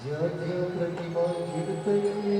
ज्या ज्या प्रतिमा कीर्तये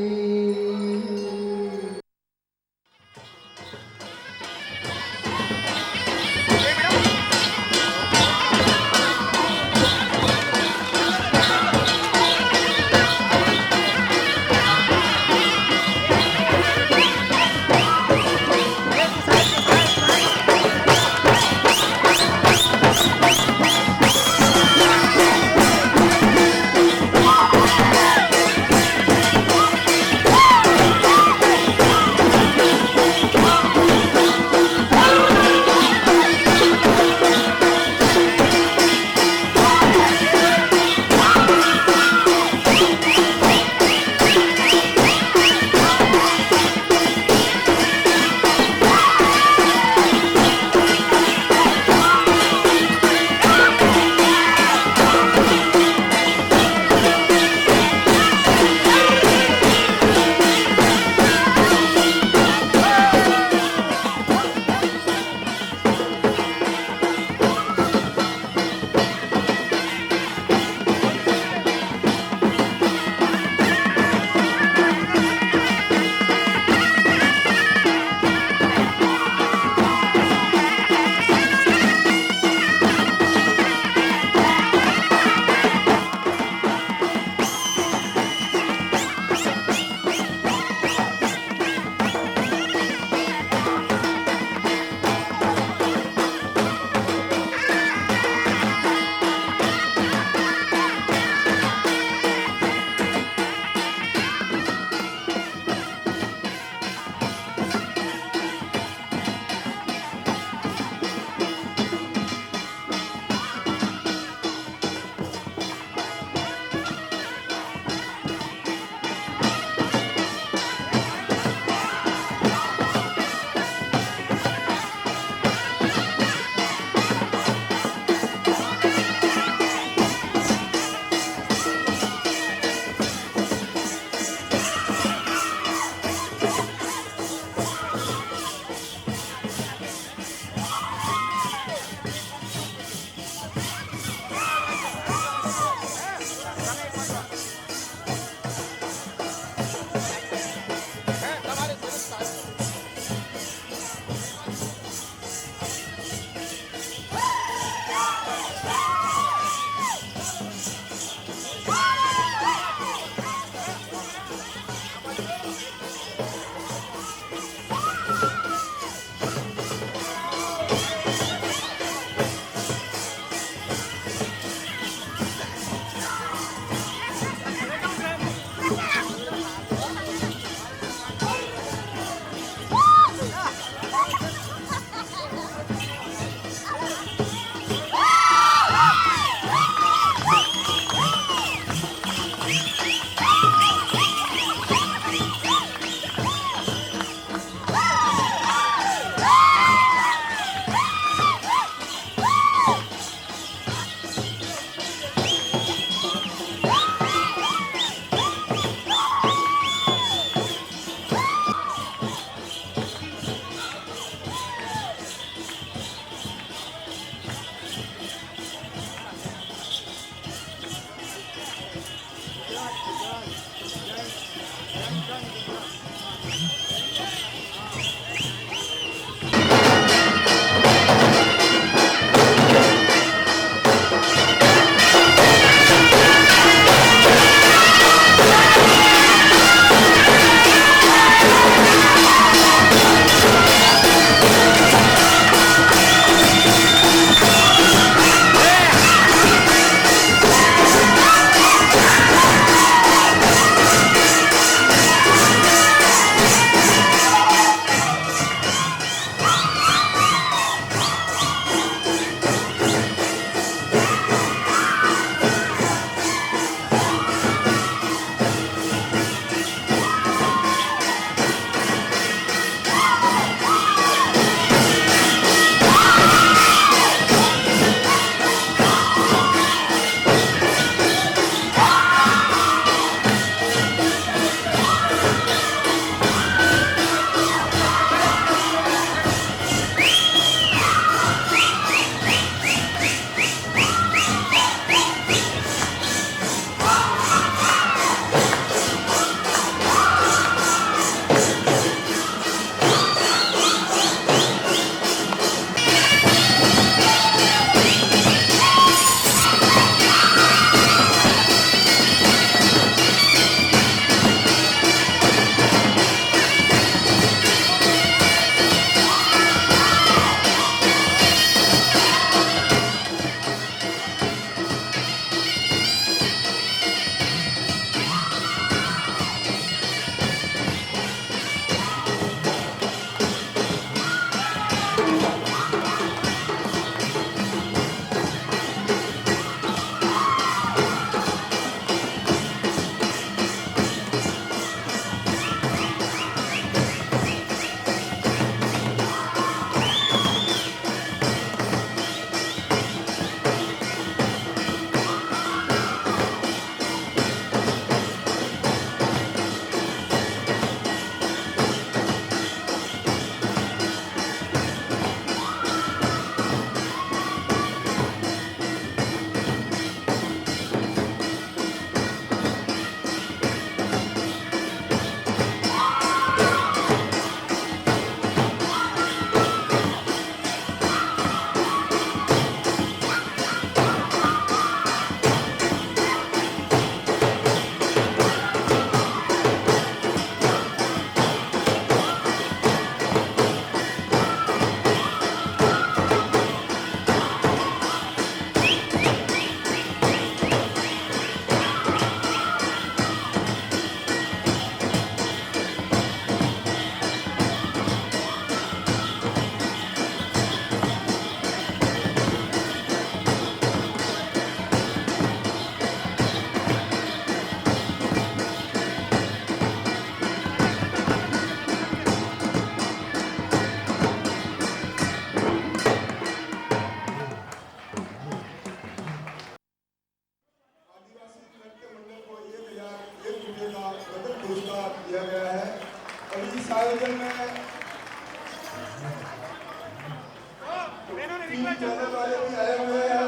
आंगन में टीवी चैनल वाले भी आए हुए हैं।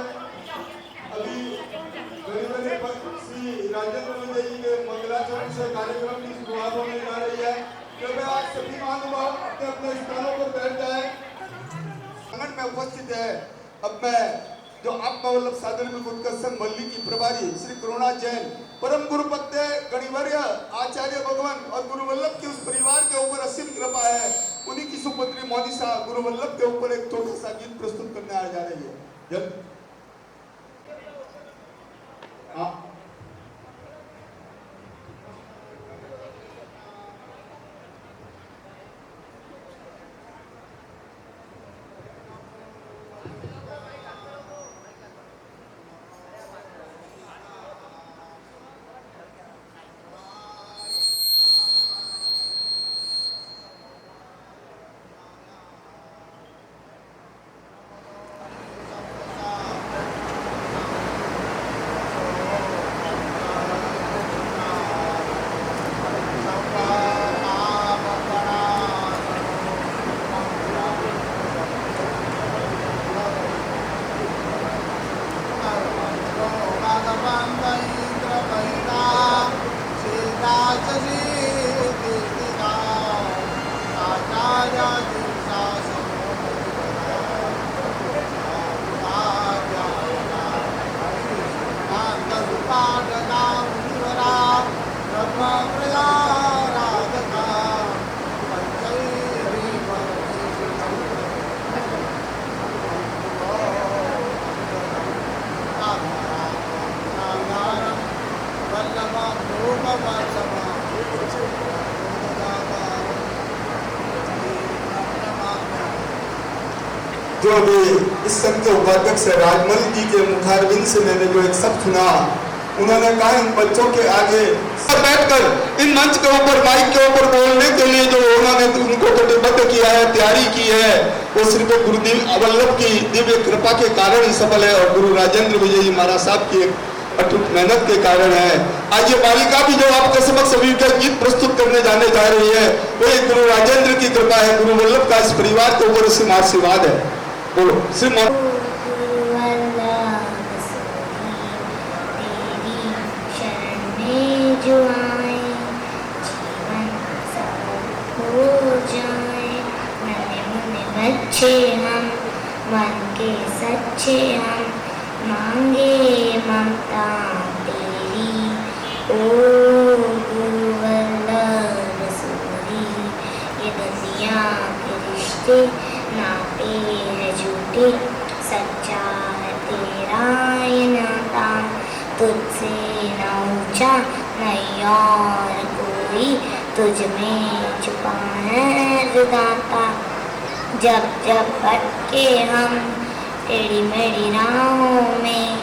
अभी श्री राजेंद्र विजय जी के मंगलाचरण से कार्यक्रम की शुरुआत होने जा रही है। कृपया आज सभी महानुभाव अपने अपने स्थानों पर बैठ जाए। आंगन में उपस्थित है अब मैं जो आत्मवल्लभ साधन में उत्कर्षण मल्ली की प्रभारी श्री करुणा जैन, परम गुरु पत्ते गणिवर्य आचार्य भगवान और गुरु वल्लभ के उस परिवार के ऊपर असीम कृपा है, उन्हीं की सुपुत्री मोनिशा गुरु वल्लभ के ऊपर एक छोटा सा गीत प्रस्तुत करने आ जा रही है। जो अभी इस संघ के उपाध्यक्ष राजमल जी के मुखारबिंद से मैंने जो एक शब्द सुना, उन्होंने कहा इन बच्चों के आगे बैठकर इन मंच के ऊपर माइक के ऊपर बोलने के लिए जो उन्होंने उनको कटिबद्ध किया है, तैयारी की है, वो सिर्फ गुरुदेव वल्लभ की दिव्य कृपा के कारण ही सफल है और गुरु राजेंद्र विजय जी महाराज साहब की अटूट मेहनत के कारण है। आज ये बालिका भी जो आपके समक्ष अभी का गीत प्रस्तुत करने जाने जा रही है, वो एक गुरु राजेंद्र की कृपा है, गुरु वल्लभ का इस परिवार के ऊपर सिर्फ आशीर्वाद है। बोलो श्री जो आए जीवन सफल हो जाए, नन्हे मुन्ने बच्चे हम, मन के सच्चे हम, मांगे ममता तेरी, ओ गुरु वल्लभ रसूली। ये दुनिया के रिश्ते नाते हैं झूठे, सच्चा है तेरा ये नाता, तुझसे न ऊंचा नहीं और कोई, तुझ में छुपा है जुदाता। जब जब भटके हम टेढ़ी मेढ़ी राहों में,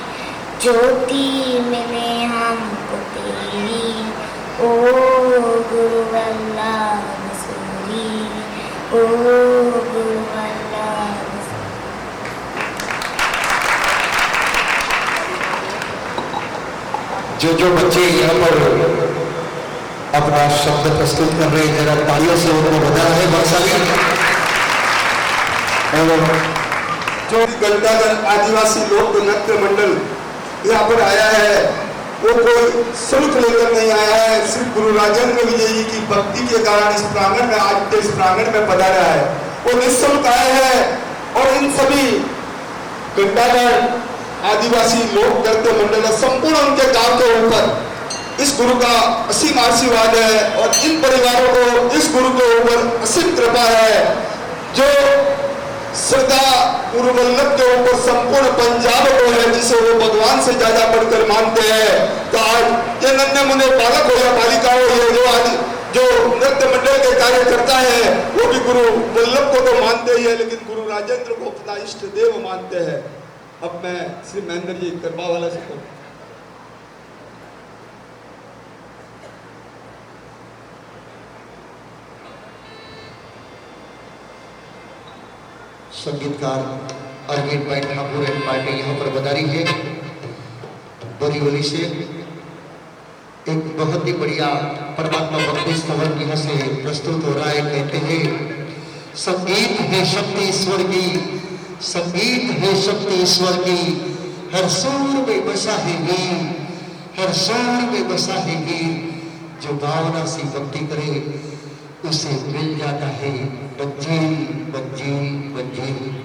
ज्योति मिले हमको तेरी, ओ गुरु वल्लभ रसूली, ओ गुरु वल्लभ। जो बच्चे यहाँ पर अपना शब्द प्रस्तुत कर रहे हैं, जरा तालियों से उनको बधा है बक्साली। जो गंगाधर आदिवासी लोक नृत्य मंडल यहाँ पर आया है, वो कोई शुल्क लेकर नहीं आया है, सिर्फ गुरु राजेंद्र विजय जी की भक्ति के कारण इस प्रांगण में आज इस प्रांगण में पधारा है। वो निःशुल्क आए हैं और इन सभी गंगाधर आदिवासी लोक नृत्य मंडल संपूर्ण उनके गांव के ऊपर इस गुरु का असीम आशीर्वाद है और इन परिवारों को इस गुरु के ऊपर असीम कृपा है। जो श्रद्धा गुरु वल्लभ के ऊपर संपूर्ण पंजाब को है, जिसे वो भगवान से ज्यादा बढ़कर मानते हैं। तो आज ये नन्हे मुन्ने बालक हो या बालिका हो, ये जो आज जो नृत्य मंडल के कार्यकर्ता है, वो भी गुरु वल्लभ को तो मानते ही है, लेकिन गुरु राजेंद्र को अपना इष्ट देव मानते हैं। अब मैं श्री महेंद्र जी करबावाला से कहूँ। संगीतकार अरविंद भाई ठाकुर एंड पार्टी यहाँ पर बधाई है बोरीवली से। एक बहुत ही बढ़िया परमात्मा भक्ति स्तवन यहाँ से प्रस्तुत हो रहा है। कहते हैं संगीत है शक्ति ईश्वर की, संगीत है शक्ति ईश्वर की, हर सुर में बसा है वीर, हर सुर में बसा है वीर। जो भावना से भक्ति करे उसे मिल जाता है मंजिल मंजिल मंजिल।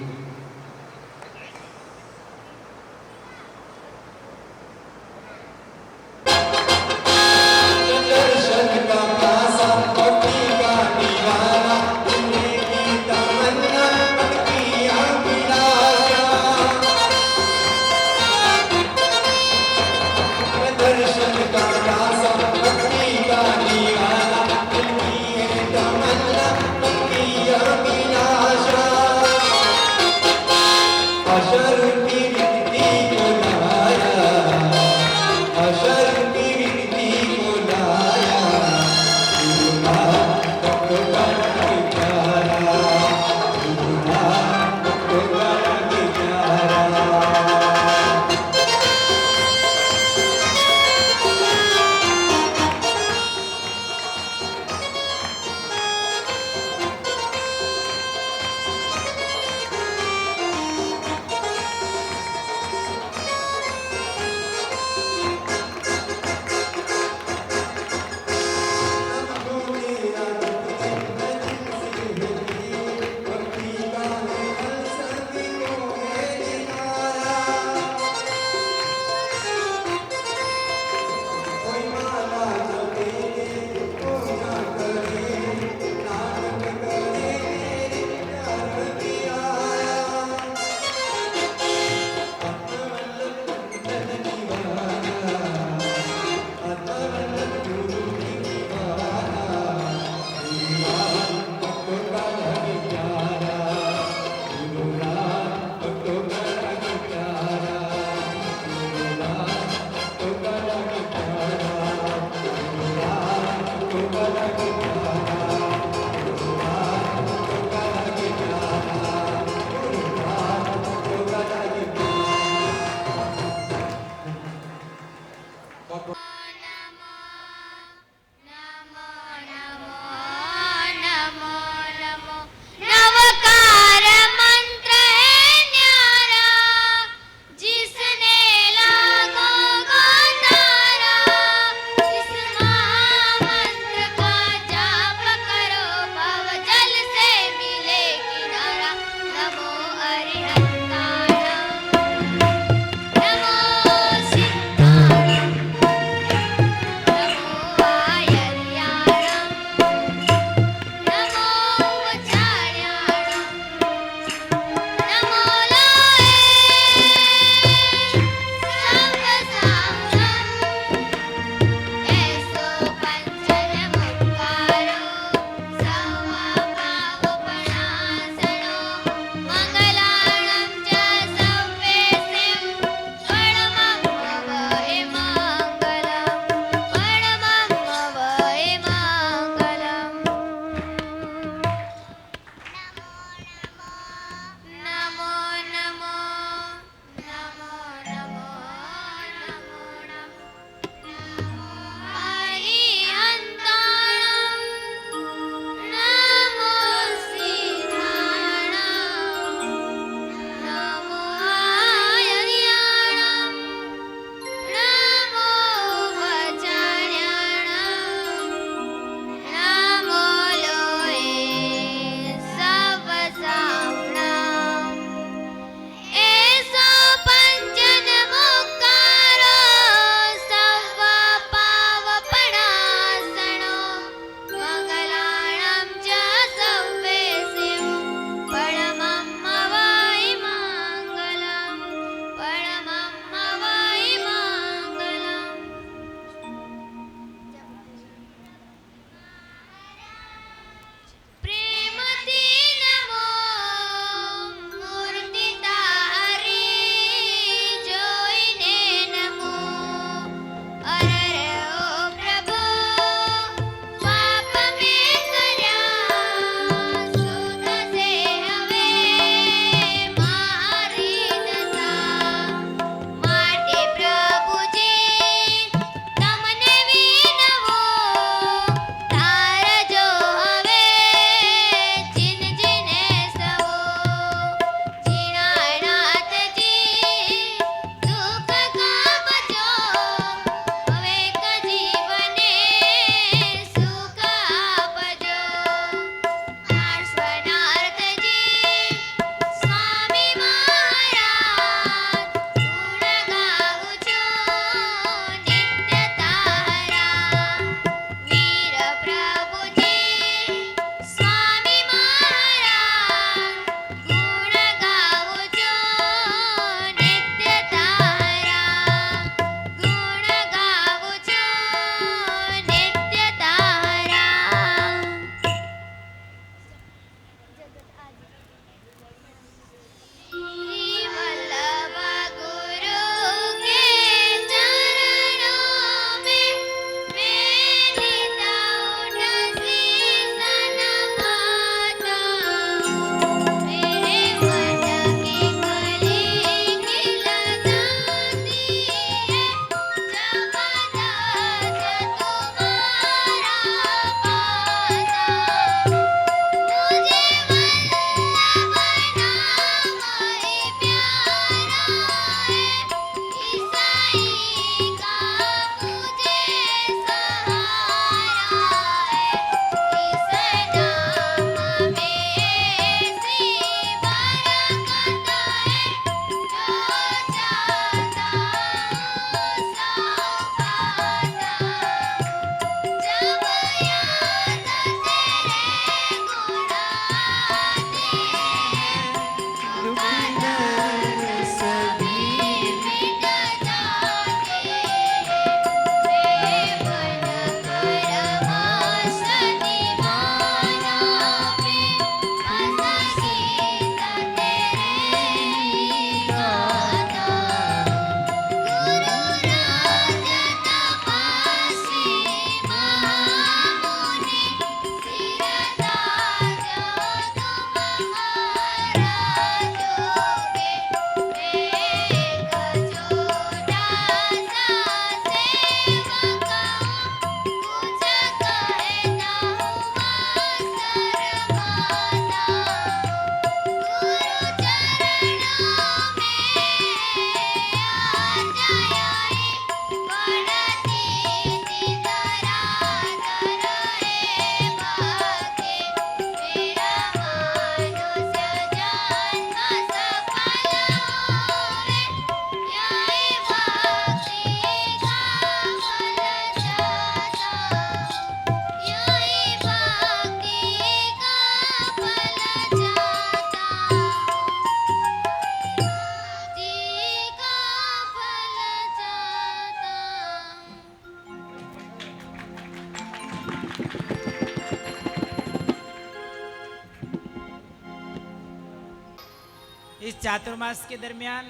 इस चातुर्मास के दरमियान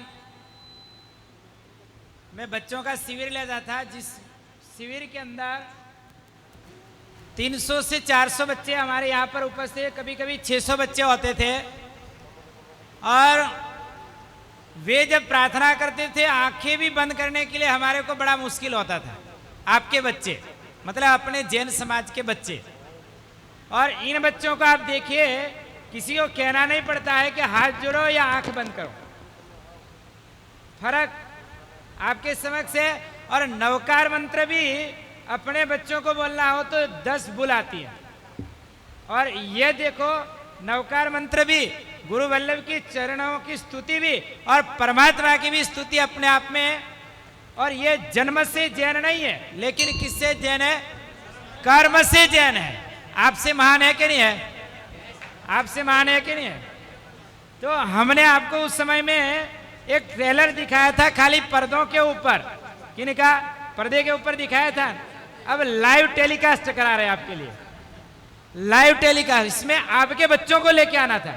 मैं बच्चों का शिविर लेता था, जिस शिविर के अंदर 300 से 400 बच्चे हमारे यहाँ पर उपस्थित, कभी कभी 600 बच्चे होते थे। और वे जब प्रार्थना करते थे, आंखें भी बंद करने के लिए हमारे को बड़ा मुश्किल होता था। आपके बच्चे, मतलब अपने जैन समाज के बच्चे। और इन बच्चों को आप देखिए, किसी को कहना नहीं पड़ता है कि हाथ जोड़ो या आंख बंद करो, फर्क आपके समक्ष है। और नवकार मंत्र भी अपने बच्चों को बोलना हो तो 10 बुलाती है। और ये देखो, नवकार मंत्र भी गुरु वल्लभ की चरणों की स्तुति भी और परमात्मा की भी स्तुति अपने आप में है। और ये जन्म से जैन नहीं है, लेकिन किससे जैन है? कर्म से जैन है। आपसे महान है कि नहीं है? आपसे महान है कि नहीं है? तो हमने आपको उस समय में एक ट्रेलर दिखाया था खाली पर्दों के ऊपर, किनका? पर्दे के ऊपर दिखाया था। अब लाइव टेलीकास्ट करा रहे हैं आपके लिए, लाइव टेलीकास्ट। इसमें आपके बच्चों को लेके आना था।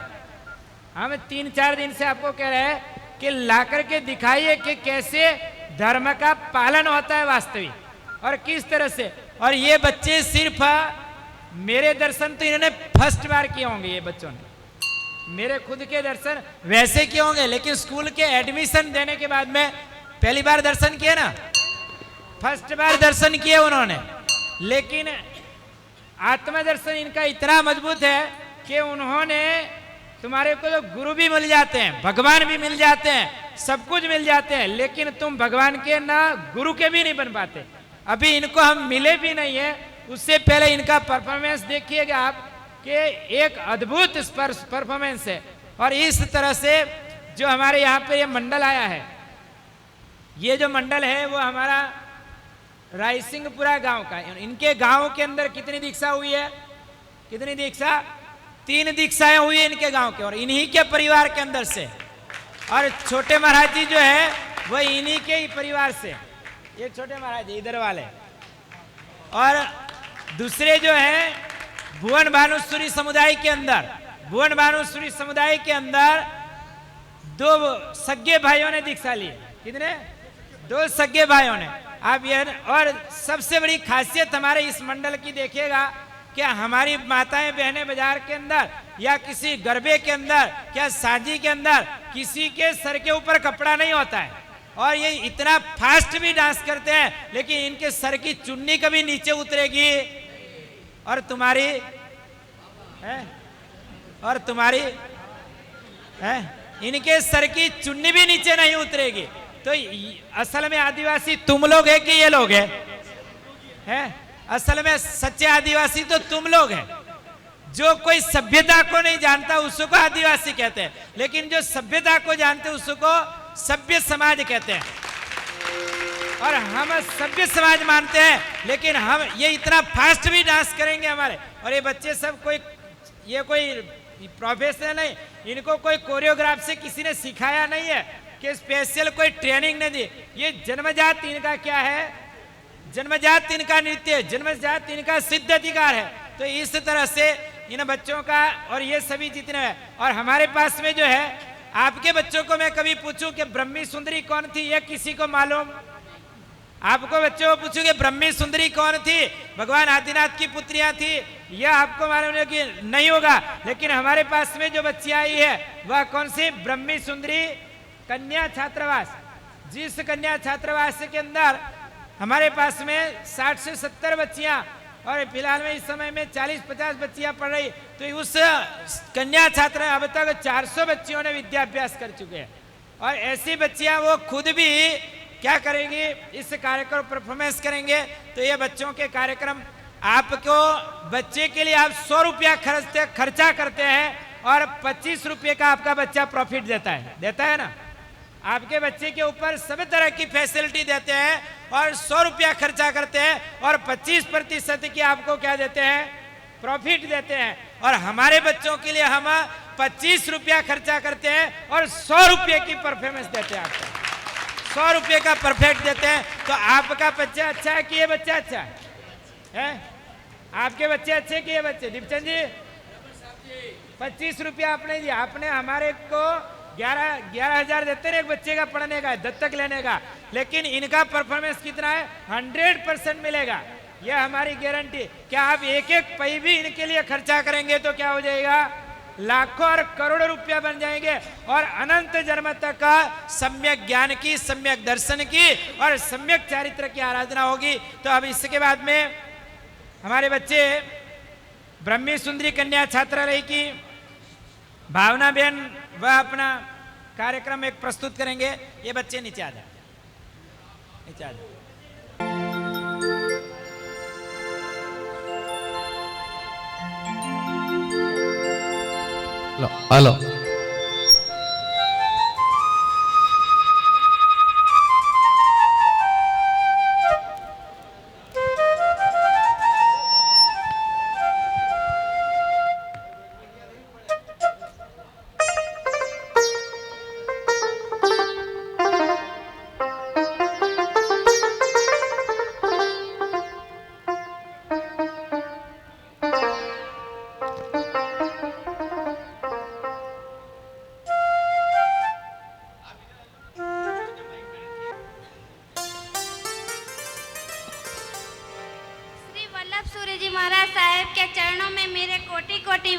हम 3-4 दिन से आपको कह रहे हैं कि ला करके दिखाइए कि कैसे धर्म का पालन होता है वास्तविक, और किस तरह से। और ये बच्चे सिर्फ मेरे दर्शन तो इन्होंने फर्स्ट बार किए होंगे, ये बच्चों ने मेरे खुद के दर्शन वैसे किए होंगे, लेकिन स्कूल के एडमिशन देने के बाद में पहली बार दर्शन किए ना, फर्स्ट बार दर्शन किए उन्होंने। लेकिन आत्मदर्शन इनका इतना मजबूत है कि उन्होंने, तुम्हारे को तो गुरु भी मिल जाते हैं, भगवान भी मिल जाते हैं, सब कुछ मिल जाते हैं, लेकिन तुम भगवान के ना गुरु के भी नहीं बन पाते। अभी इनको हम मिले भी नहीं है, उससे पहले इनका परफॉर्मेंस देखिएगा आप कि एक अद्भुत परफॉर्मेंस है। और इस तरह से जो हमारे यहाँ पे ये मंडल आया है, ये जो मंडल है वो हमारा रायसिंहपुरा गांव का है। इनके गांव के अंदर कितनी दीक्षा हुई है? कितनी दीक्षा? 3 दीक्षाएं हुई है इनके गांव के, और इन्हीं के परिवार के अंदर से। और छोटे महाराज जी जो है वो इन्हीं के ही परिवार से, ये छोटे महाराज जी इधर वाले। और दूसरे जो है भुवन भानुसूरी समुदाय के अंदर, भुवन भानुसूरी समुदाय के अंदर 2 सगे भाइयों ने दीक्षा ली। कितने? 2 सगे भाइयों ने। आप ये, और सबसे बड़ी खासियत हमारे इस मंडल की देखिएगा कि हमारी माताएं बहनें बाजार के अंदर या किसी गरबे के अंदर, क्या साजी के अंदर, किसी के सर के ऊपर कपड़ा नहीं होता है। और ये इतना फास्ट भी डांस करते हैं, लेकिन इनके सर की चुन्नी कभी नीचे उतरेगी और तुम्हारी है, और तुम्हारी है, इनके सर की चुन्नी भी नीचे नहीं उतरेगी। तो असल में आदिवासी तुम लोग है कि ये लोग है? असल में सच्चे आदिवासी तो तुम लोग हैं। जो कोई सभ्यता को नहीं जानता उसको आदिवासी कहते हैं, लेकिन जो सभ्यता को जानते हैं उसको सभ्य समाज कहते हैं। और हम सभ्य समाज मानते हैं, लेकिन हम ये इतना फास्ट भी डांस करेंगे हमारे। और ये बच्चे सब कोई प्रोफेशनल नहीं, इनको कोई कोरियोग्राफ से किसी ने सिखाया नहीं है कि स्पेशल कोई ट्रेनिंग नहीं दी। ये जन्मजात इनका क्या है? जन्मजात इनका नृत्य, जन्मजात इनका सिद्ध अधिकार है। तो इस तरह से इन बच्चों का, और ये सभी जितने हैं, और हमारे पास में जो है, आपके बच्चों को मैं कभी पूछूं कि ब्रह्मी सुंदरी कौन थी, ये किसी को मालूम? आपको बच्चों को पूछूं कि ब्रह्मी सुंदरी कौन थी, भगवान आदिनाथ की पुत्रियां थी, यह आपको मालूम है कि नहीं होगा। लेकिन हमारे पास में जो बच्ची आई है वह कौन सी? ब्रह्मी सुंदरी कन्या छात्रावास। जिस कन्या छात्रावास के अंदर हमारे पास में 60 से 70 बच्चियां, और फिलहाल में इस समय में 40-50 बच्चियां पढ़ रही, तो उस कन्या छात्रा अब तक 400 बच्चियों ने विद्याभ्यास कर चुके हैं। और ऐसी बच्चियां वो खुद भी क्या करेंगी? इस कार्यक्रम परफॉर्मेंस करेंगे। तो ये बच्चों के कार्यक्रम, आपको बच्चे के लिए आप 100 रुपया खर्चा करते हैं और 25 रुपये का आपका बच्चा प्रॉफिट देता है ना। आपके बच्चे के ऊपर सभी तरह की फैसिलिटी देते हैं और 100 रुपया खर्चा करते हैं और 25% की आपको क्या देते हैं? प्रॉफिट देते हैं। और हमारे बच्चों के लिए हम 25 रुपया खर्चा करते हैं और 100 रुपये की परफॉर्मेंस देते हैं। आपको 100 रुपये का परफेक्ट देते हैं। तो आपका बच्चा अच्छा है कि ये बच्चा अच्छा है? आपके बच्चे अच्छे कि ये बच्चे? दीपचंद जी 25 रुपया आपने दिया, आपने हमारे को 11,000 देते हैं एक बच्चे का पढ़ने का, दत्तक लेने का, लेकिन इनका परफॉर्मेंस कितना है? 100% मिलेगा, यह हमारी गारंटी। क्या आप एक एक पै भी इनके लिए खर्चा करेंगे तो क्या हो जाएगा? लाखों और करोड़ों रुपया बन जाएंगे और अनंत जन्म तक का सम्यक ज्ञान की, सम्यक दर्शन की और सम्यक चारित्र की आराधना होगी। तो अब इसके बाद में हमारे बच्चे ब्रह्मी सुंदरी कन्या छात्रालय की भावना बहन वह अपना कार्यक्रम एक प्रस्तुत करेंगे। ये बच्चे नीचे आ जाए, नीचे आ जाए। हेलो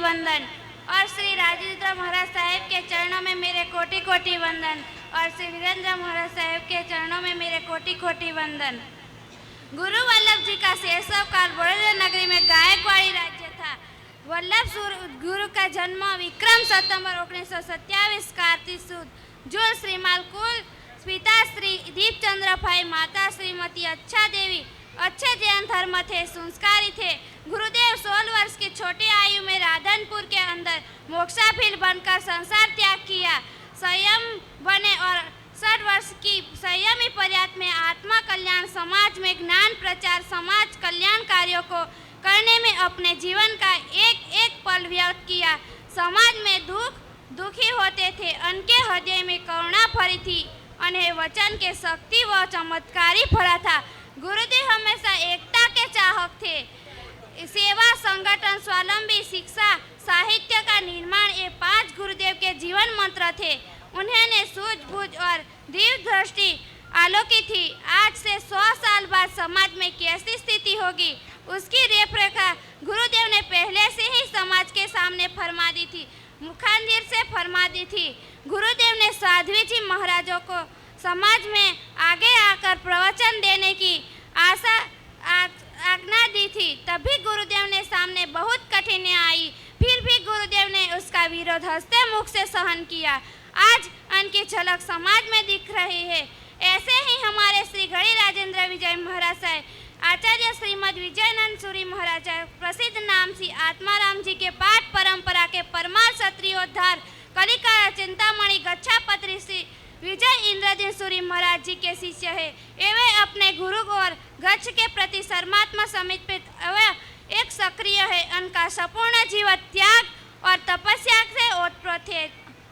वंदन और श्री राजेंद्र महाराज साहेब के चरणों में मेरे कोटि कोटि वंदन और श्री वीरेंद्र महाराज साहेब के चरणों में मेरे कोटि कोटि वंदन। गुरु वल्लभ जी का शैशव काल बड़ौदा नगरी में गायकवाड़ी राज्य था। वल्लभ गुरु का जन्म विक्रम सितंबर 1927 कार्तिक सुद जो श्रीमाल कुल पिता श्री दीपचंद्र भाई, माता श्रीमती अच्छा देवी अच्छे जैन धर्म थे, संस्कारी थे। गुरुदेव 16 वर्ष की छोटी आयु में राधनपुर के अंदर मोक्षाफिल बनकर संसार त्याग किया। संयम बने और 60 वर्ष की संयमी पर्यात में आत्मा कल्याण, समाज में ज्ञान प्रचार, समाज कल्याण कार्यों को करने में अपने जीवन का एक एक पल व्यक्त किया। समाज में दुखी होते थे, उनके हृदय में करुणा भरी थी, उन्हें वचन के शक्ति व चमत्कारी भरा था। गुरुदेव हमेशा एकता के चाहक थे। सेवा, संगठन, स्वावलंबी, शिक्षा, साहित्य का निर्माण ये 5 गुरुदेव के जीवन मंत्र थे। उन्होंने सूझबूझ और दीर्घ दृष्टि आलोकी थी। आज से 100 साल बाद समाज में कैसी स्थिति होगी उसकी रूपरेखा गुरुदेव ने पहले से ही समाज के सामने फरमा दी थी, मुखांदिर से फरमा दी थी। गुरुदेव ने साध्वी जी महाराजों को समाज में आगे आकर प्रवचन देने की आज्ञा दी थी। तभी गुरुदेव ने सामने बहुत कठिनाई आई, फिर भी गुरुदेव ने उसका विरोध हंसते मुख से सहन किया। आज उनकी झलक समाज में दिख रही है। ऐसे ही हमारे श्री गढ़ी राजेंद्र विजय महाराज साहब, आचार्य श्रीमद विजयानंद सूरी महाराज, प्रसिद्ध नाम श्री आत्माराम जी के पाठ परंपरा के परमार क्षत्रियोद्धार कलिका चिंतामणि गच्छापत्री श्री विजय इंद्रदीन सूरी महाराज जी के शिष्य है। वे अपने गुरु और गच्छ के प्रति सर्मात्मा समर्पित एवं एक सक्रिय है। उनका संपूर्ण जीवन त्याग और तपस्या से ओतप्रोत है।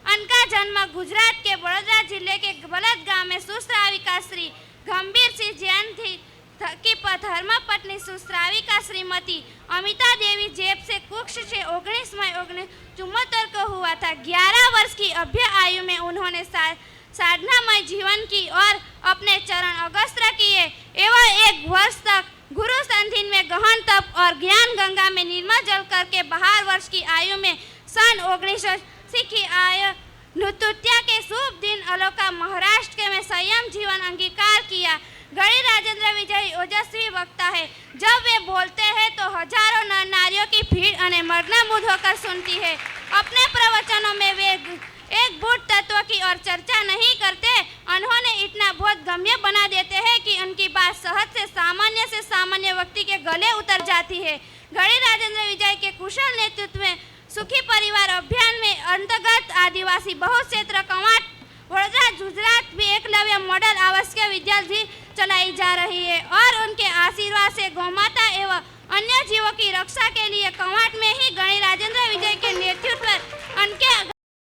उनका जन्म गुजरात के बड़ौदा जिले के बलद गांव में सुश्राविका श्री गंभीर सिंह जैन थी की धर्मपत्नी सुश्राविका श्रीमती अमिता देवी जेब से कुक्ष से 19 मई 1974 को हुआ था। 11 वर्ष की अभ्य आयु में उन्होंने साधनामय जीवन की और अपने चरण अगस्त्र किए एवं 1 वर्ष तक गुरु संधिन में गहन तप और ज्ञान गंगा में निर्मल जल करके 12 वर्ष की आयु में सन 1980 की आयु नुतुत्या के शुभ दिन अलोका महाराष्ट्र में संयम जीवन अंगीकार किया। गढ़ी राजेंद्र विजय ओजस्वी वक्ता है। जब वे बोलते हैं तो हजारों नर नारियों की भीड़ उन्हें मग्नमुग्ध होकर सुनती है। अपने प्रवचनों में वे एक बुद्ध तत्व की और चर्चा नहीं करते, उन्होंने इतना बहुत गम्य बना देते हैं कि उनकी बात सहज से सामान्य व्यक्ति के गले उतर जाती है। गढ़ी राजेंद्र विजय के कुशल नेतृत्व में सुखी परिवार अभियान में अंतर्गत आदिवासी बहुत क्षेत्र कवाट वडोदरा गुजरात भी एकलव्य मॉडल आवासीय विद्यालय चलाई जा रही है और उनके आशीर्वाद से गौमाता एवं अन्य जीवों की रक्षा के लिए कवाट में ही गणी